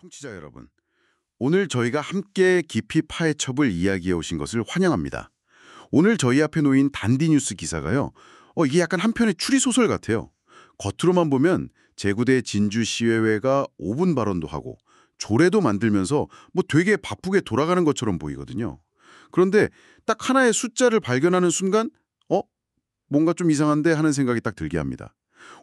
청취자 여러분, 오늘 저희가 함께 깊이 파헤쳐볼 이야기에 오신 것을 환영합니다. 오늘 저희 앞에 놓인 단디 뉴스 기사가요. 이게 약간 한편의 추리소설 같아요. 겉으로만 보면 제구대 진주시의회가 5분 발언도 하고 조례도 만들면서 뭐 되게 바쁘게 돌아가는 것처럼 보이거든요. 그런데 딱 하나의 숫자를 발견하는 순간 뭔가 좀 이상한데 하는 생각이 딱 들게 합니다.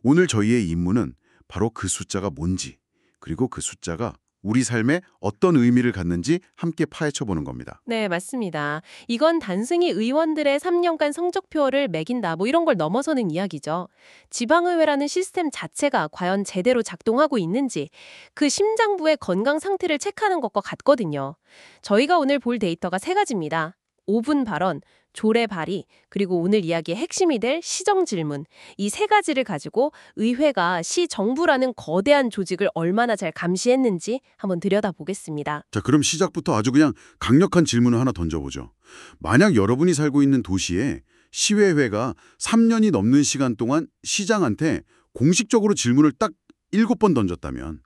오늘 저희의 임무는 바로 그 숫자가 뭔지, 그리고 그 숫자가 우리 삶에 어떤 의미를 갖는지 함께 파헤쳐보는 겁니다. 네, 맞습니다. 이건 단순히 의원들의 3년간 성적표를 매긴다, 뭐 이런 걸 넘어서는 이야기죠. 지방의회라는 시스템 자체가 과연 제대로 작동하고 있는지, 그 심장부의 건강 상태를 체크하는 것과 같거든요. 저희가 오늘 볼 데이터가 세 가지입니다. 5분 발언, 조례 발의, 그리고 오늘 이야기의 핵심이 될 시정 질문. 이 세 가지를 가지고 의회가 시정부라는 거대한 조직을 얼마나 잘 감시했는지 한번 들여다보겠습니다. 자, 그럼 시작부터 아주 그냥 강력한 질문을 하나 던져보죠. 만약 여러분이 살고 있는 도시에 시의회가 3년이 넘는 시간 동안 시장한테 공식적으로 질문을 딱 7번 던졌다면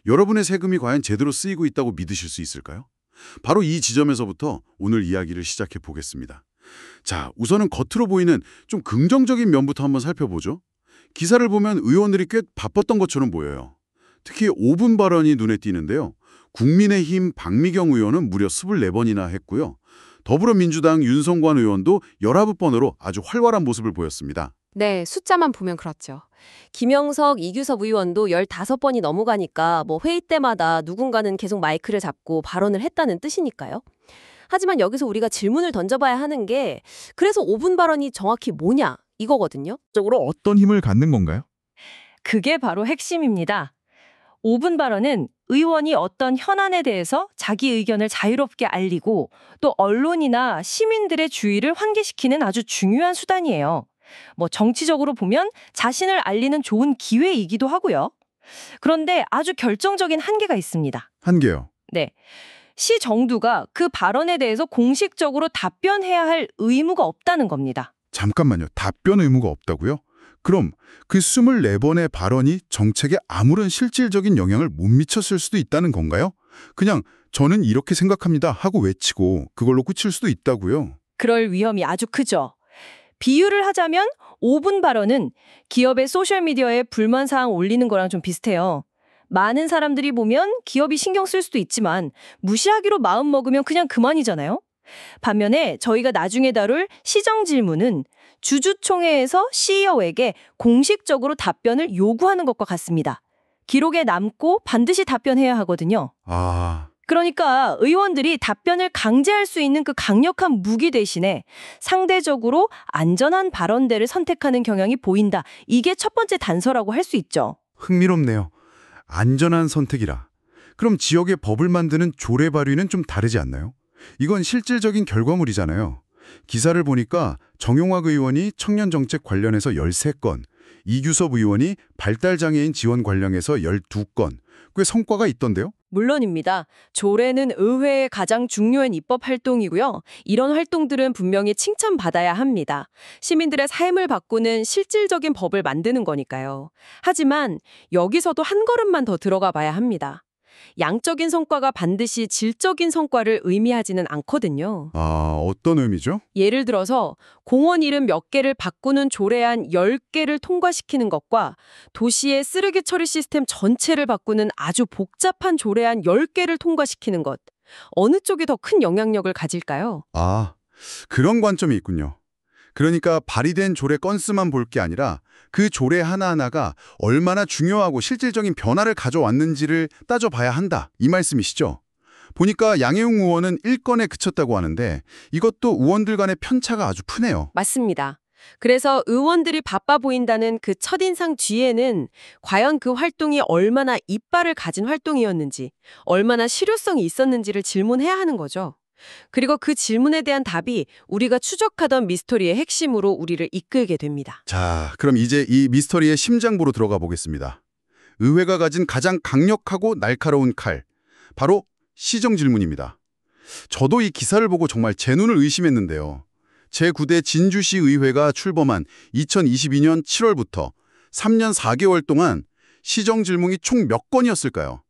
여러분의 세금이 과연 제대로 쓰이고 있다고 믿으실 수 있을까요? 바로 이 지점에서부터 오늘 이야기를 시작해 보겠습니다. 자, 우선은 겉으로 보이는 좀 긍정적인 면부터 한번 살펴보죠. 기사를 보면 의원들이 꽤 바빴던 것처럼 보여요. 특히 5분 발언이 눈에 띄는데요. 국민의힘 박미경 의원은 무려 24번이나 했고요. 더불어민주당 윤성관 의원도 19번으로 아주 활발한 모습을 보였습니다. 네, 숫자만 보면 그렇죠. 김영석, 이규섭 의원도 15번이 넘어가니까 뭐 회의 때마다 누군가는 계속 마이크를 잡고 발언을 했다는 뜻이니까요. 하지만 여기서 우리가 질문을 던져봐야 하는 게 그래서 5분 발언이 정확히 뭐냐 이거거든요. 적으로 어떤 힘을 갖는 건가요? 그게 바로 핵심입니다. 5분 발언은 의원이 어떤 현안에 대해서 자기 의견을 자유롭게 알리고 또 언론이나 시민들의 주의를 환기시키는 아주 중요한 수단이에요. 뭐 정치적으로 보면 자신을 알리는 좋은 기회이기도 하고요. 그런데 아주 결정적인 한계가 있습니다. 한계요. 네. 시 정두가 그 발언에 대해서 공식적으로 답변해야 할 의무가 없다는 겁니다. 잠깐만요. 답변 의무가 없다고요? 그럼 그 24번의 발언이 정책에 아무런 실질적인 영향을 못 미쳤을 수도 있다는 건가요? 그냥 저는 이렇게 생각합니다 하고 외치고 그걸로 끝일 수도 있다고요? 그럴 위험이 아주 크죠. 비유를 하자면 5분 발언은 기업의 소셜미디어에 불만사항 올리는 거랑 좀 비슷해요. 많은 사람들이 보면 기업이 신경 쓸 수도 있지만 무시하기로 마음먹으면 그냥 그만이잖아요. 반면에 저희가 나중에 다룰 시정 질문은 주주총회에서 CEO에게 공식적으로 답변을 요구하는 것과 같습니다. 기록에 남고 반드시 답변해야 하거든요. 그러니까 의원들이 답변을 강제할 수 있는 그 강력한 무기 대신에 상대적으로 안전한 발언대를 선택하는 경향이 보인다. 이게 첫 번째 단서라고 할 수 있죠. 흥미롭네요. 안전한 선택이라. 그럼 지역의 법을 만드는 조례 발의는 좀 다르지 않나요? 이건 실질적인 결과물이잖아요. 기사를 보니까 정용학 의원이 청년정책 관련해서 13건, 이규섭 의원이 발달장애인 지원 관련해서 12건, 꽤 성과가 있던데요? 물론입니다. 조례는 의회의 가장 중요한 입법 활동이고요. 이런 활동들은 분명히 칭찬받아야 합니다. 시민들의 삶을 바꾸는 실질적인 법을 만드는 거니까요. 하지만 여기서도 한 걸음만 더 들어가 봐야 합니다. 양적인 성과가 반드시 질적인 성과를 의미하지는 않거든요. 어떤 의미죠? 예를 들어서 공원 이름 몇 개를 바꾸는 조례안 10개를 통과시키는 것과 도시의 쓰레기 처리 시스템 전체를 바꾸는 아주 복잡한 조례안 10개를 통과시키는 것. 어느 쪽이 더 큰 영향력을 가질까요? 그런 관점이 있군요. 그러니까 발의된 조례 건수만 볼 게 아니라 그 조례 하나하나가 얼마나 중요하고 실질적인 변화를 가져왔는지를 따져봐야 한다. 이 말씀이시죠? 보니까 양해웅 의원은 1건에 그쳤다고 하는데 이것도 의원들 간의 편차가 아주 크네요. 맞습니다. 그래서 의원들이 바빠 보인다는 그 첫인상 뒤에는 과연 그 활동이 얼마나 이빨을 가진 활동이었는지, 얼마나 실효성이 있었는지를 질문해야 하는 거죠. 그리고 그 질문에 대한 답이 우리가 추적하던 미스터리의 핵심으로 우리를 이끌게 됩니다. 자, 그럼 이제 이 미스터리의 심장부로 들어가 보겠습니다. 의회가 가진 가장 강력하고 날카로운 칼, 바로 시정 질문입니다. 저도 이 기사를 보고 정말 제 눈을 의심했는데요. 제9대 진주시 의회가 출범한 2022년 7월부터 3년 4개월 동안 시정 질문이 총 몇 건이었을까요?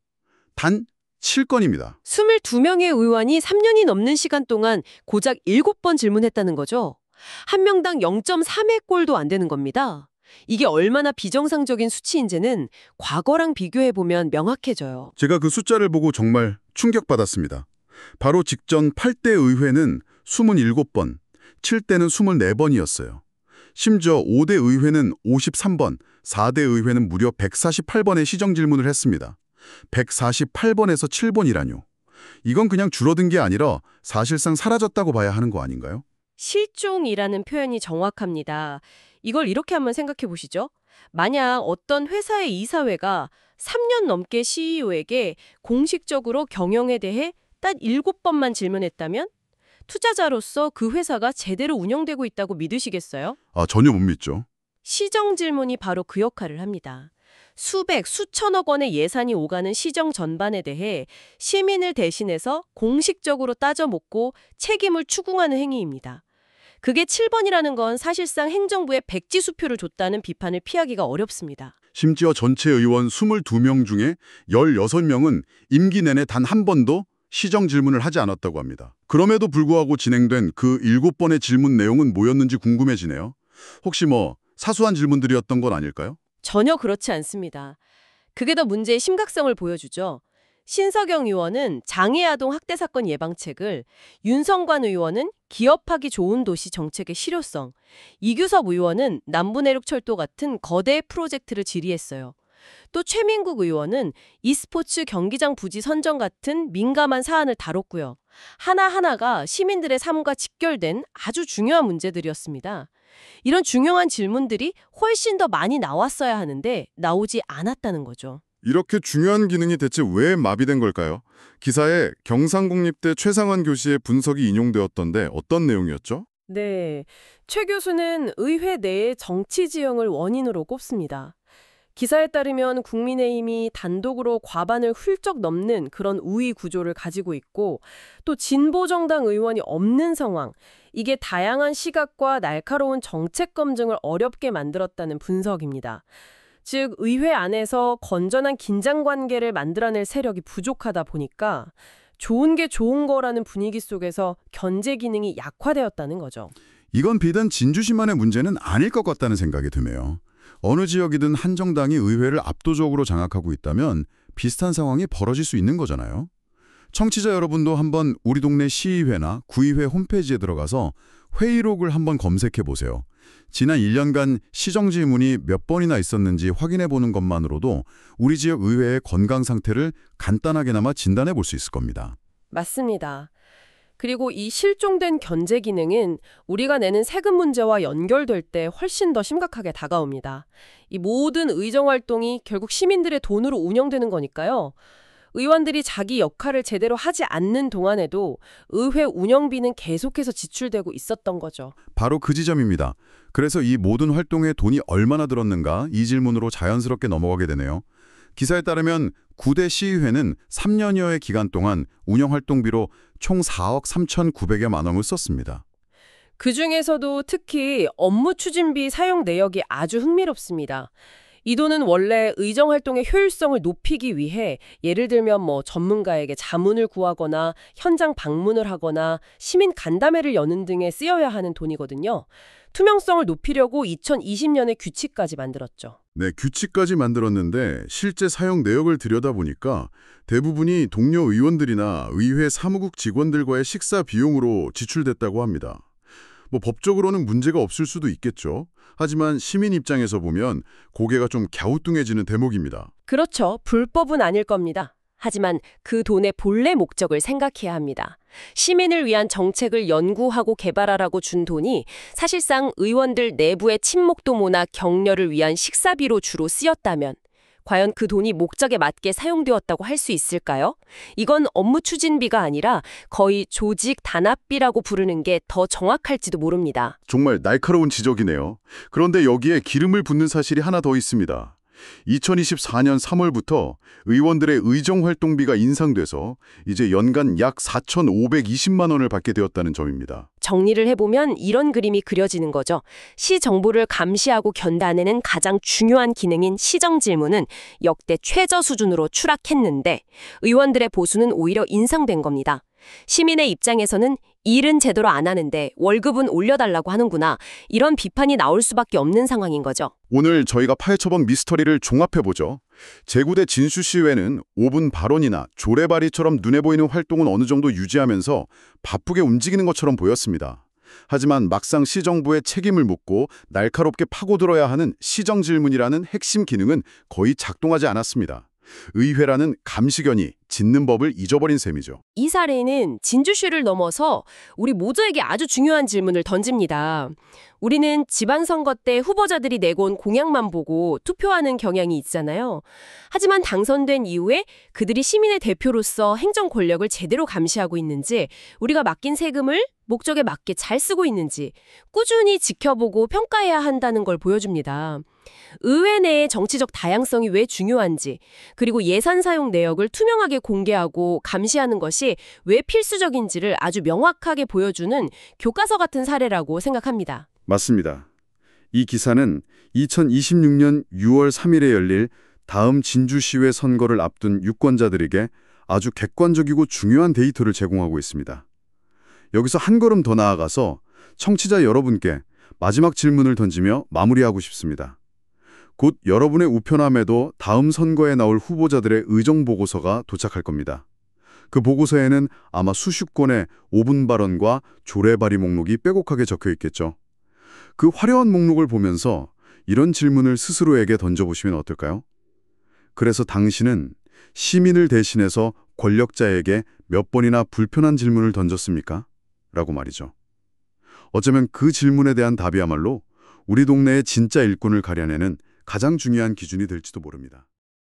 단 7건입니다. 22명의 의원이 3년이 넘는 시간 동안 고작 7번 질문했다는 거죠. 한 명당 0.3회 꼴도 안 되는 겁니다. 이게 얼마나 비정상적인 수치인지는 과거랑 비교해보면 명확해져요. 제가 그 숫자를 보고 정말 충격받았습니다. 바로 직전 8대 의회는 27번, 7대는 24번이었어요. 심지어 5대 의회는 53번, 4대 의회는 무려 148번의 시정 질문을 했습니다. 148번에서 7번이라뇨. 이건 그냥 줄어든 게 아니라 사실상 사라졌다고 봐야 하는 거 아닌가요? 실종이라는 표현이 정확합니다. 이걸 이렇게 한번 생각해 보시죠. 만약 어떤 회사의 이사회가 3년 넘게 CEO에게 공식적으로 경영에 대해 딱 7번만 질문했다면 투자자로서 그 회사가 제대로 운영되고 있다고 믿으시겠어요? 전혀 못 믿죠. 시정 질문이 바로 그 역할을 합니다. 수백, 수천억 원의 예산이 오가는 시정 전반에 대해 시민을 대신해서 공식적으로 따져먹고 책임을 추궁하는 행위입니다. 그게 7번이라는 건 사실상 행정부에 백지수표를 줬다는 비판을 피하기가 어렵습니다. 심지어 전체 의원 22명 중에 16명은 임기 내내 단 한 번도 시정 질문을 하지 않았다고 합니다. 그럼에도 불구하고 진행된 그 7번의 질문 내용은 뭐였는지 궁금해지네요. 혹시 사소한 질문들이었던 건 아닐까요? 전혀 그렇지 않습니다. 그게 더 문제의 심각성을 보여주죠. 신석영 의원은 장애아동 학대 사건 예방책을, 윤성관 의원은 기업하기 좋은 도시 정책의 실효성, 이규섭 의원은 남부내륙철도 같은 거대 프로젝트를 질의했어요. 또 최민국 의원은 e스포츠 경기장 부지 선정 같은 민감한 사안을 다뤘고요. 하나하나가 시민들의 삶과 직결된 아주 중요한 문제들이었습니다. 이런 중요한 질문들이 훨씬 더 많이 나왔어야 하는데 나오지 않았다는 거죠. 이렇게 중요한 기능이 대체 왜 마비된 걸까요? 기사에 경상국립대 최상환 교수의 분석이 인용되었던데 어떤 내용이었죠? 네, 최 교수는 의회 내의 정치 지형을 원인으로 꼽습니다. 기사에 따르면 국민의힘이 단독으로 과반을 훌쩍 넘는 그런 우위 구조를 가지고 있고 또 진보정당 의원이 없는 상황, 이게 다양한 시각과 날카로운 정책 검증을 어렵게 만들었다는 분석입니다. 즉 의회 안에서 건전한 긴장관계를 만들어낼 세력이 부족하다 보니까 좋은 게 좋은 거라는 분위기 속에서 견제 기능이 약화되었다는 거죠. 이건 비단 진주시만의 문제는 아닐 것 같다는 생각이 드네요. 어느 지역이든 한 정당이 의회를 압도적으로 장악하고 있다면 비슷한 상황이 벌어질 수 있는 거잖아요. 청취자 여러분도 한번 우리 동네 시의회나 구의회 홈페이지에 들어가서 회의록을 한번 검색해 보세요. 지난 1년간 시정 질문이 몇 번이나 있었는지 확인해 보는 것만으로도 우리 지역 의회의 건강 상태를 간단하게나마 진단해 볼 수 있을 겁니다. 맞습니다. 그리고 이 실종된 견제 기능은 우리가 내는 세금 문제와 연결될 때 훨씬 더 심각하게 다가옵니다. 이 모든 의정 활동이 결국 시민들의 돈으로 운영되는 거니까요. 의원들이 자기 역할을 제대로 하지 않는 동안에도 의회 운영비는 계속해서 지출되고 있었던 거죠. 바로 그 지점입니다. 그래서 이 모든 활동에 돈이 얼마나 들었는가 이 질문으로 자연스럽게 넘어가게 되네요. 기사에 따르면 9대 시의회는 3년여의 기간 동안 운영활동비로 총 4억 3,900여만 원을 썼습니다. 그중에서도 특히 업무 추진비 사용 내역이 아주 흥미롭습니다. 이 돈은 원래 의정활동의 효율성을 높이기 위해 예를 들면 전문가에게 자문을 구하거나 현장 방문을 하거나 시민 간담회를 여는 등에 쓰여야 하는 돈이거든요. 투명성을 높이려고 2020년에 규칙까지 만들었죠. 네, 규칙까지 만들었는데 실제 사용 내역을 들여다보니까 대부분이 동료 의원들이나 의회 사무국 직원들과의 식사 비용으로 지출됐다고 합니다. 법적으로는 문제가 없을 수도 있겠죠. 하지만 시민 입장에서 보면 고개가 좀 갸우뚱해지는 대목입니다. 그렇죠. 불법은 아닐 겁니다. 하지만 그 돈의 본래 목적을 생각해야 합니다. 시민을 위한 정책을 연구하고 개발하라고 준 돈이 사실상 의원들 내부의 친목도모나 격려를 위한 식사비로 주로 쓰였다면 과연 그 돈이 목적에 맞게 사용되었다고 할 수 있을까요? 이건 업무 추진비가 아니라 거의 조직 단합비라고 부르는 게 더 정확할지도 모릅니다. 정말 날카로운 지적이네요. 그런데 여기에 기름을 붓는 사실이 하나 더 있습니다. 2024년 3월부터 의원들의 의정 활동비가 인상돼서 이제 연간 약 4,520만 원을 받게 되었다는 점입니다. 정리를 해보면 이런 그림이 그려지는 거죠. 시 정부를 감시하고 견단하는 가장 중요한 기능인 시정 질문은 역대 최저 수준으로 추락했는데 의원들의 보수는 오히려 인상된 겁니다. 시민의 입장에서는 일은 제대로 안 하는데 월급은 올려달라고 하는구나. 이런 비판이 나올 수밖에 없는 상황인 거죠. 오늘 저희가 파헤쳐본 미스터리를 종합해보죠. 제구대 진수시회는 5분 발언이나 조례발의처럼 눈에 보이는 활동은 어느 정도 유지하면서 바쁘게 움직이는 것처럼 보였습니다. 하지만 막상 시정부에 책임을 묻고 날카롭게 파고들어야 하는 시정질문이라는 핵심 기능은 거의 작동하지 않았습니다. 의회라는 감시견이 짖는 법을 잊어버린 셈이죠. 이 사례는 진주시를 넘어서 우리 모두에게 아주 중요한 질문을 던집니다. 우리는 지방선거 때 후보자들이 내건 공약만 보고 투표하는 경향이 있잖아요. 하지만 당선된 이후에 그들이 시민의 대표로서 행정 권력을 제대로 감시하고 있는지, 우리가 맡긴 세금을 목적에 맞게 잘 쓰고 있는지 꾸준히 지켜보고 평가해야 한다는 걸 보여줍니다. 의회 내의 정치적 다양성이 왜 중요한지, 그리고 예산 사용 내역을 투명하게 공개하고 감시하는 것이 왜 필수적인지를 아주 명확하게 보여주는 교과서 같은 사례라고 생각합니다. 맞습니다. 이 기사는 2026년 6월 3일에 열릴 다음 진주시회 선거를 앞둔 유권자들에게 아주 객관적이고 중요한 데이터를 제공하고 있습니다. 여기서 한 걸음 더 나아가서 청취자 여러분께 마지막 질문을 던지며 마무리하고 싶습니다. 곧 여러분의 우편함에도 다음 선거에 나올 후보자들의 의정 보고서가 도착할 겁니다. 그 보고서에는 아마 수십 건의 5분 발언과 조례 발의 목록이 빼곡하게 적혀 있겠죠. 그 화려한 목록을 보면서 이런 질문을 스스로에게 던져보시면 어떨까요? 그래서 당신은 시민을 대신해서 권력자에게 몇 번이나 불편한 질문을 던졌습니까? 라고 말이죠. 어쩌면 그 질문에 대한 답이야말로 우리 동네의 진짜 일꾼을 가려내는 가장 중요한 기준이 될지도 모릅니다.